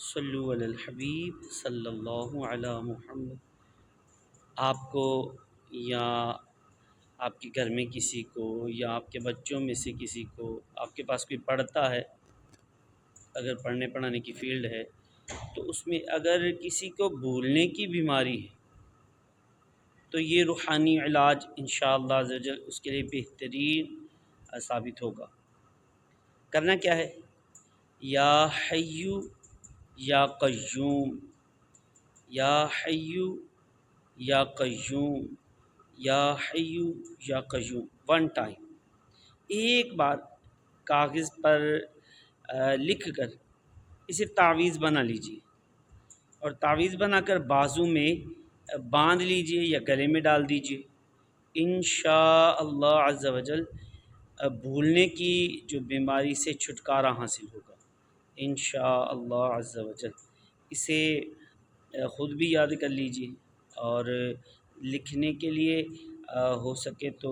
صلو علی الحبیب صلی اللہ علی محمد۔ آپ کو یا آپ کے گھر میں کسی کو یا آپ کے بچوں میں سے کسی کو، آپ کے پاس کوئی پڑھتا ہے، اگر پڑھنے پڑھانے کی فیلڈ ہے تو اس میں اگر کسی کو بھولنے کی بیماری ہے تو یہ روحانی علاج انشاءاللہ عز و جل اس کے لیے بہترین ثابت ہوگا۔ کرنا کیا ہے؟ یا حیو یا قیوم، یا حیو یا قیوم، یا حیو یا قیوم، ون ٹائم، ایک بار کاغذ پر لکھ کر اسے تعویذ بنا لیجیے، اور تعویذ بنا کر بازو میں باندھ لیجیے یا گلے میں ڈال دیجیے۔ انشاءاللہ عز و جل بھولنے کی جو بیماری سے چھٹکارا حاصل ہوگا انشاءاللہ عز و جل۔ اسے خود بھی یاد کر لیجیے، اور لکھنے کے لیے ہو سکے تو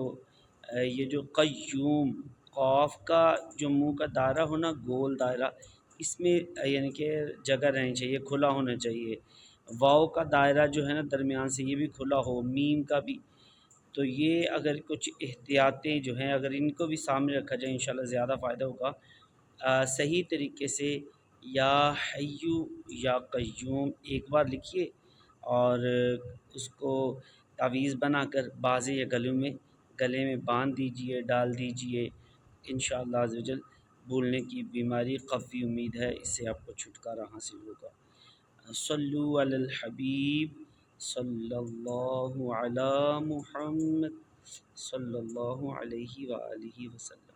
یہ جو قیوم، قاف کا جو منہ کا دائرہ ہونا گول دائرہ، اس میں یعنی کہ جگہ رہنی چاہیے، کھلا ہونا چاہیے۔ واؤ کا دائرہ جو ہے نا درمیان سے، یہ بھی کھلا ہو، میم کا بھی۔ تو یہ اگر کچھ احتیاطیں جو ہیں اگر ان کو بھی سامنے رکھا جائے انشاءاللہ زیادہ فائدہ ہوگا۔ صحیح طریقے سے یا حیو یا قیوم ایک بار لکھیے، اور اس کو تعویذ بنا کر بازے یا گلے میں باندھ دیجیے، ڈال دیجیے۔ انشاءاللہ عز و جل بھولنے کی بیماری قوی امید ہے اس سے آپ کو چھٹکارا حاصل ہوگا۔ صلو علی الحبیب صلی اللہ علی محمد صلی اللہ علیہ وآلہ وسلم۔